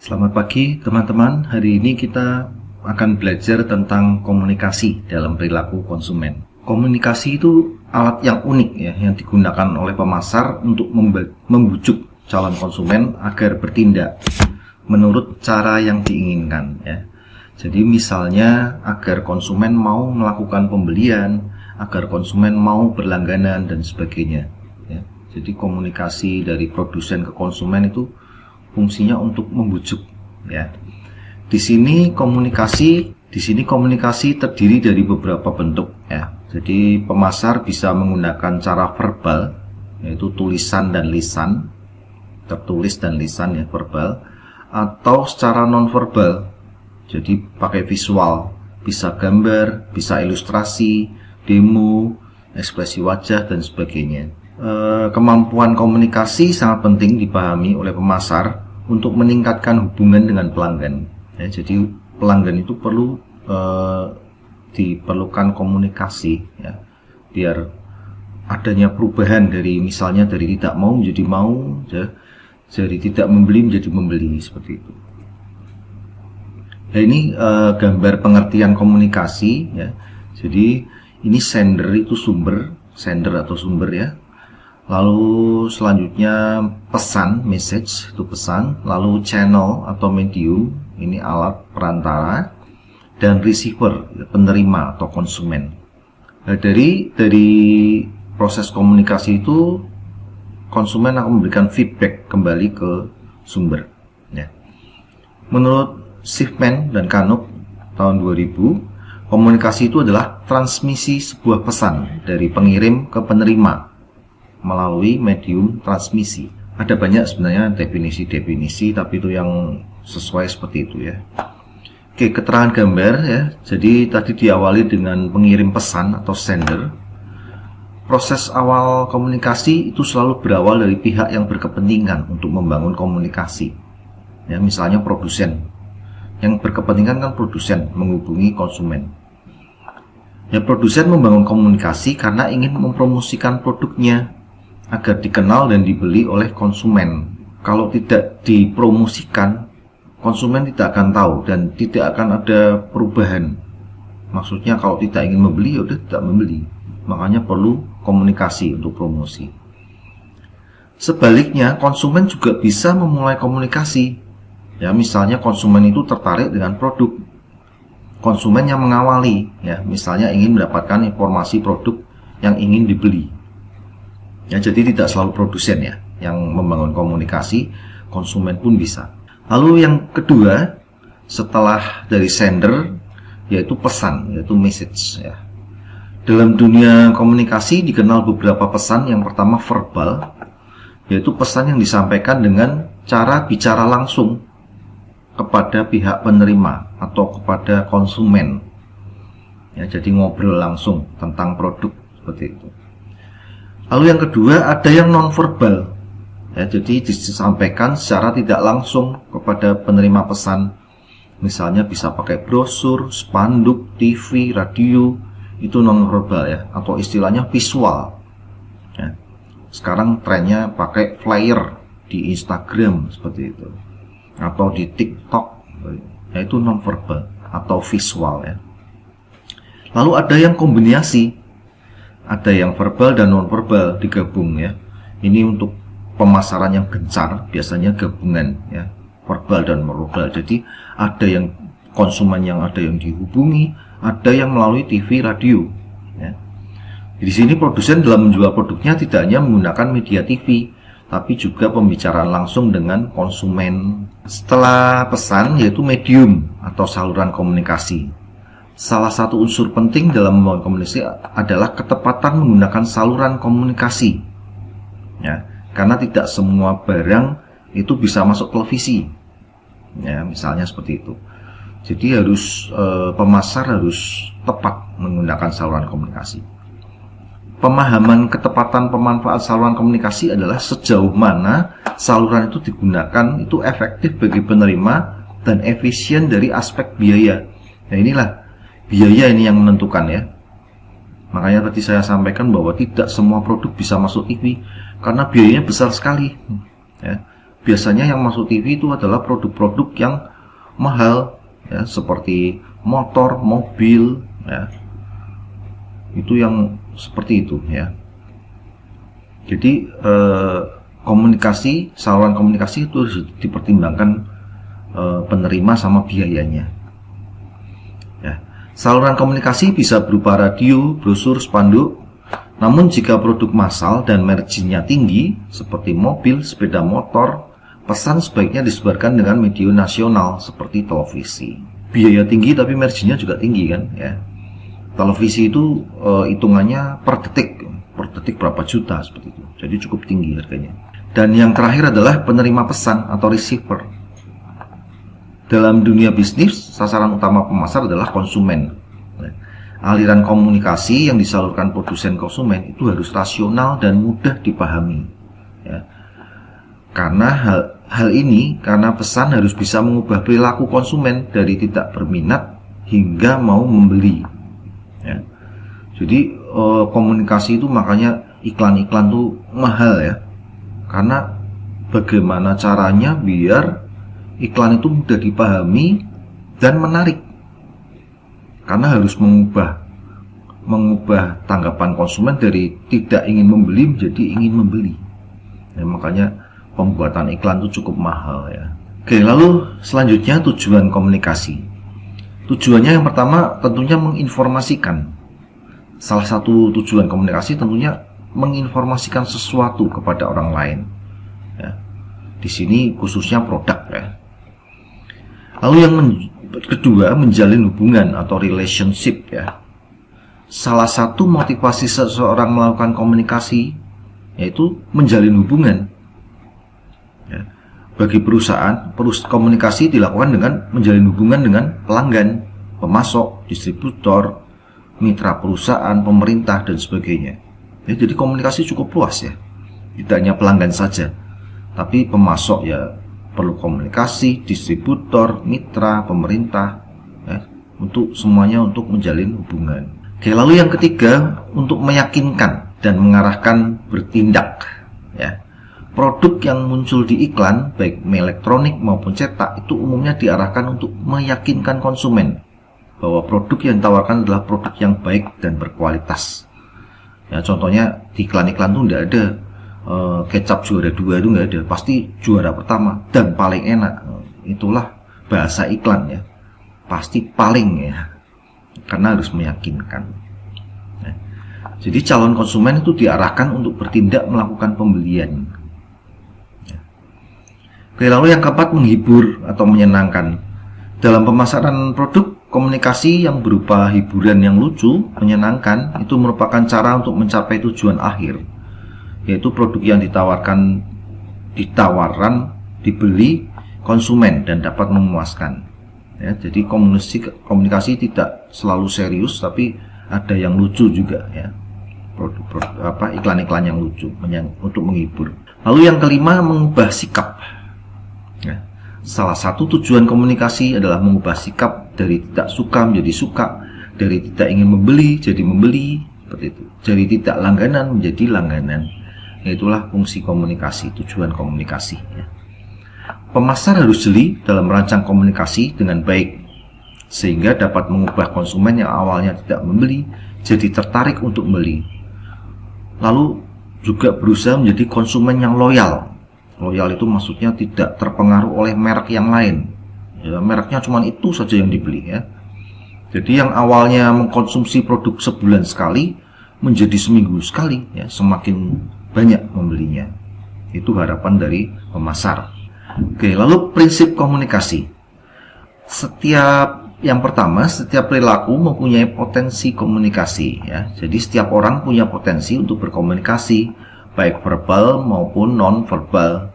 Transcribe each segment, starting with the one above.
Selamat pagi teman-teman, hari ini kita akan belajar tentang komunikasi dalam perilaku konsumen. Komunikasi itu alat yang unik ya, yang digunakan oleh pemasar untuk membujuk calon konsumen agar bertindak menurut cara yang diinginkan ya. Jadi misalnya agar konsumen mau melakukan pembelian, agar konsumen mau berlangganan dan sebagainya ya. Jadi komunikasi dari produsen ke konsumen itu fungsinya untuk membujuk ya. Di sini komunikasi terdiri dari beberapa bentuk ya. Jadi pemasar bisa menggunakan cara verbal, yaitu tulisan dan lisan, tertulis dan lisan ya, verbal, atau secara nonverbal. Jadi pakai visual, bisa gambar, bisa ilustrasi, demo, ekspresi wajah dan sebagainya. Kemampuan komunikasi sangat penting dipahami oleh pemasar untuk meningkatkan hubungan dengan pelanggan ya. Jadi pelanggan itu perlu diperlukan komunikasi ya, biar adanya perubahan dari misalnya dari tidak mau menjadi mau ya, dari tidak membeli menjadi membeli seperti itu. Nah, ini gambar pengertian komunikasi ya. Jadi ini sender itu sumber atau sumber ya. Lalu selanjutnya pesan, message itu pesan, lalu channel atau medium, ini alat perantara, dan receiver, penerima atau konsumen. Nah, dari proses komunikasi itu konsumen akan memberikan feedback kembali ke sumber ya. Menurut Schiffman dan Canuck tahun 2000, komunikasi itu adalah transmisi sebuah pesan dari pengirim ke penerima melalui medium transmisi. Ada banyak sebenarnya definisi-definisi, tapi itu yang sesuai seperti itu ya. Oke, keterangan gambar ya. Jadi tadi diawali dengan pengirim pesan atau sender. Proses awal komunikasi itu selalu berawal dari pihak yang berkepentingan untuk membangun komunikasi. Ya, misalnya produsen. Yang berkepentingan kan produsen menghubungi konsumen. Ya, produsen membangun komunikasi karena ingin mempromosikan produknya agar dikenal dan dibeli oleh konsumen. Kalau tidak dipromosikan, konsumen tidak akan tahu dan tidak akan ada perubahan. Maksudnya kalau tidak ingin membeli, ya udah tidak membeli. Makanya perlu komunikasi untuk promosi. Sebaliknya, konsumen juga bisa memulai komunikasi. Ya, misalnya konsumen itu tertarik dengan produk. Konsumen yang mengawali, ya, misalnya ingin mendapatkan informasi produk yang ingin dibeli. Ya, jadi tidak selalu produsen ya yang membangun komunikasi, konsumen pun bisa. Lalu yang kedua setelah dari sender yaitu pesan, yaitu message ya. Dalam dunia komunikasi dikenal beberapa pesan. Yang pertama verbal, yaitu pesan yang disampaikan dengan cara bicara langsung kepada pihak penerima atau kepada konsumen. Ya, jadi ngobrol langsung tentang produk seperti itu. Lalu yang kedua ada yang nonverbal ya, jadi disampaikan secara tidak langsung kepada penerima pesan. Misalnya bisa pakai brosur, spanduk, TV, radio, itu nonverbal ya, atau istilahnya visual ya. Sekarang trennya pakai flyer di Instagram seperti itu, atau di TikTok ya, itu nonverbal atau visual ya. Lalu ada yang kombinasi, ada yang verbal dan non-verbal digabung ya. Ini untuk pemasaran yang gencar, biasanya gabungan ya, verbal dan non-verbal. Jadi ada yang konsumen yang ada yang dihubungi, ada yang melalui TV, radio ya. Di sini produsen dalam menjual produknya tidak hanya menggunakan media TV, tapi juga pembicaraan langsung dengan konsumen. Setelah pesan yaitu medium atau saluran komunikasi. Salah satu unsur penting dalam membangun komunikasi adalah ketepatan menggunakan saluran komunikasi ya, karena tidak semua barang itu bisa masuk televisi ya, misalnya seperti itu. Jadi harus pemasar harus tepat menggunakan saluran komunikasi. Pemahaman ketepatan pemanfaat saluran komunikasi adalah sejauh mana saluran itu digunakan itu efektif bagi penerima dan efisien dari aspek biaya. Nah, inilah biaya ini yang menentukan ya. Makanya tadi saya sampaikan bahwa tidak semua produk bisa masuk TV karena biayanya besar sekali ya. biasanya yang masuk TV itu adalah produk-produk yang mahal, ya, seperti motor, mobil, ya. Itu yang seperti itu, ya. Jadi komunikasi, saluran komunikasi itu harus dipertimbangkan penerima sama biayanya. Ya. Saluran komunikasi bisa berupa radio, brosur, spanduk. Namun jika produk massal dan marginnya tinggi seperti mobil, sepeda motor, pesan sebaiknya disebarkan dengan media nasional seperti televisi. Biaya tinggi tapi marginnya juga tinggi kan, ya. Televisi itu hitungannya per detik berapa juta seperti itu. Jadi cukup tinggi harganya. Dan yang terakhir adalah penerima pesan atau receiver. Dalam dunia bisnis, sasaran utama pemasar adalah konsumen. Aliran komunikasi yang disalurkan produsen konsumen itu harus rasional dan mudah dipahami, ya. Karena hal ini, karena pesan harus bisa mengubah perilaku konsumen dari tidak berminat hingga mau membeli, ya. Jadi komunikasi itu makanya iklan-iklan tuh mahal, ya. Karena bagaimana caranya biar iklan itu mudah dipahami dan menarik. Karena harus mengubah tanggapan konsumen dari tidak ingin membeli menjadi ingin membeli. Ya, makanya pembuatan iklan itu cukup mahal, ya. Oke, lalu selanjutnya tujuan komunikasi. Tujuannya yang pertama tentunya menginformasikan. Salah satu tujuan komunikasi tentunya menginformasikan sesuatu kepada orang lain, ya. Di sini khususnya produk, ya. Lalu yang kedua, menjalin hubungan atau relationship, ya. Salah satu motivasi seseorang melakukan komunikasi yaitu menjalin hubungan, ya. Bagi perusahaan, komunikasi dilakukan dengan menjalin hubungan dengan pelanggan, pemasok, distributor, mitra perusahaan, pemerintah, dan sebagainya. Ya, jadi komunikasi cukup luas, ya. Tidak hanya pelanggan saja, tapi pemasok ya perlu komunikasi, distributor, mitra, pemerintah, ya, untuk semuanya untuk menjalin hubungan. Oke, lalu yang ketiga, untuk meyakinkan dan mengarahkan bertindak, ya. Produk yang muncul di iklan, baik elektronik maupun cetak, itu umumnya diarahkan untuk meyakinkan konsumen bahwa produk yang ditawarkan adalah produk yang baik dan berkualitas. Ya, contohnya di iklan-iklan itu tidak ada kecap juara 2 itu nggak ada, pasti juara pertama dan paling enak. Itulah bahasa iklan, ya, pasti paling, ya, karena harus meyakinkan, ya. Jadi calon konsumen itu diarahkan untuk bertindak melakukan pembelian, ya. Oke, lalu yang keempat, menghibur atau menyenangkan. Dalam pemasaran produk, komunikasi yang berupa hiburan yang lucu, menyenangkan, itu merupakan cara untuk mencapai tujuan akhir, yaitu produk yang ditawarkan dibeli konsumen dan dapat memuaskan, ya. Jadi komunikasi tidak selalu serius, tapi ada yang lucu juga, ya. Iklan-iklan yang lucu untuk menghibur. Lalu yang kelima, mengubah sikap, ya. Salah satu tujuan komunikasi adalah mengubah sikap dari tidak suka menjadi suka, dari tidak ingin membeli jadi membeli, seperti itu. Dari tidak langganan menjadi langganan. Itulah fungsi komunikasi, tujuan komunikasi, ya. Pemasar harus jeli dalam merancang komunikasi dengan baik, sehingga dapat mengubah konsumen yang awalnya tidak membeli jadi tertarik untuk membeli. Lalu juga berusaha menjadi konsumen yang loyal. Loyal itu maksudnya tidak terpengaruh oleh merek yang lain, ya, mereknya cuma itu saja yang dibeli, ya. Jadi yang awalnya mengkonsumsi produk sebulan sekali menjadi seminggu sekali, ya, semakin banyak membelinya. Itu harapan dari pemasar. Oke, lalu prinsip komunikasi. Yang pertama, setiap perilaku mempunyai potensi komunikasi, ya. Jadi setiap orang punya potensi untuk berkomunikasi, baik verbal maupun non-verbal.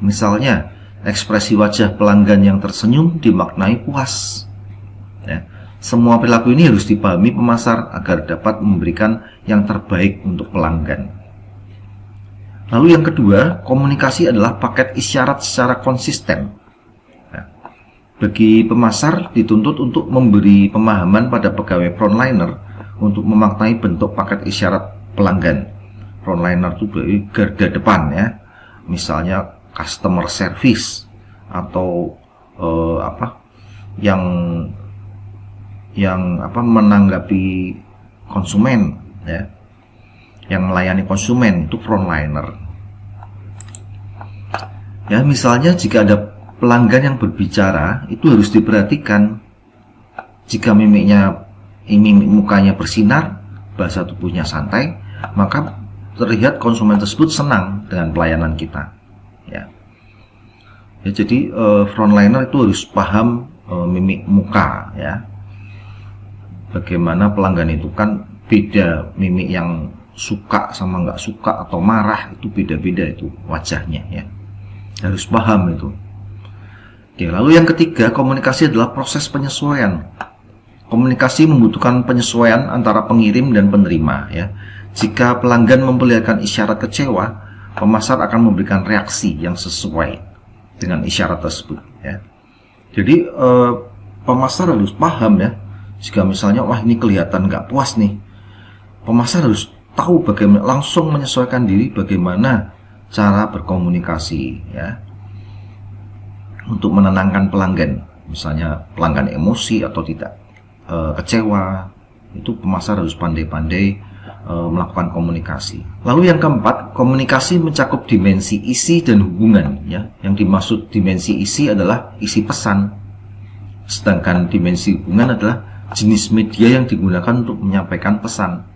Misalnya, ekspresi wajah pelanggan yang tersenyum dimaknai puas, ya. Semua perilaku ini harus dipahami pemasar agar dapat memberikan yang terbaik untuk pelanggan. Lalu yang kedua, komunikasi adalah paket isyarat secara konsisten. Nah, bagi pemasar dituntut untuk memberi pemahaman pada pegawai frontliner untuk memaknai bentuk paket isyarat pelanggan. Frontliner itu dari garda depan, ya. Misalnya customer service atau yang menanggapi konsumen, ya, yang melayani konsumen, itu frontliner. Ya, misalnya jika ada pelanggan yang berbicara, itu harus diperhatikan. Jika mimik mukanya bersinar, bahasa tubuhnya santai, maka terlihat konsumen tersebut senang dengan pelayanan kita. Ya, jadi frontliner itu harus paham mimik muka, ya. Bagaimana pelanggan itu kan beda, mimik yang suka sama nggak suka atau marah itu beda-beda itu wajahnya, ya. Harus paham itu. Oke, lalu yang ketiga, komunikasi adalah proses penyesuaian. Komunikasi membutuhkan penyesuaian antara pengirim dan penerima, ya. Jika pelanggan memperlihatkan isyarat kecewa, pemasar akan memberikan reaksi yang sesuai dengan isyarat tersebut, ya. Jadi pemasar harus paham, ya. Jika misalnya wah ini kelihatan nggak puas nih, pemasar harus tahu bagaimana langsung menyesuaikan diri, bagaimana cara berkomunikasi, ya, untuk menenangkan pelanggan. Misalnya pelanggan emosi atau tidak kecewa, itu pemasar harus pandai-pandai melakukan komunikasi. Lalu yang keempat, komunikasi mencakup dimensi isi dan hubungan, ya. Yang dimaksud dimensi isi adalah isi pesan, sedangkan dimensi hubungan adalah jenis media yang digunakan untuk menyampaikan pesan.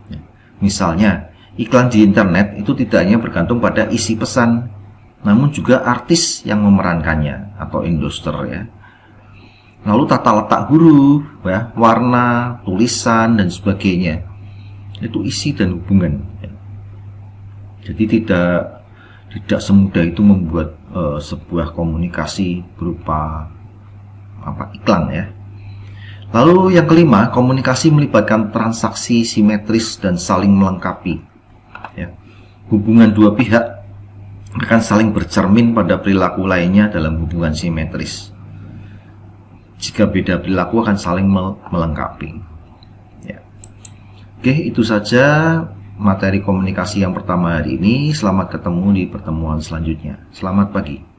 Ya. Misalnya iklan di internet itu tidak hanya bergantung pada isi pesan, namun juga artis yang memerankannya atau endorser, ya. Lalu tata letak huruf, ya, warna, tulisan dan sebagainya, itu isi dan hubungan, ya. Jadi tidak semudah itu membuat sebuah komunikasi berupa iklan, ya. Lalu yang kelima, komunikasi melibatkan transaksi simetris dan saling melengkapi, ya. Hubungan dua pihak akan saling bercermin pada perilaku lainnya dalam hubungan simetris. Jika beda perilaku akan saling melengkapi, ya. Oke, itu saja materi komunikasi yang pertama hari ini. Selamat ketemu di pertemuan selanjutnya. Selamat pagi.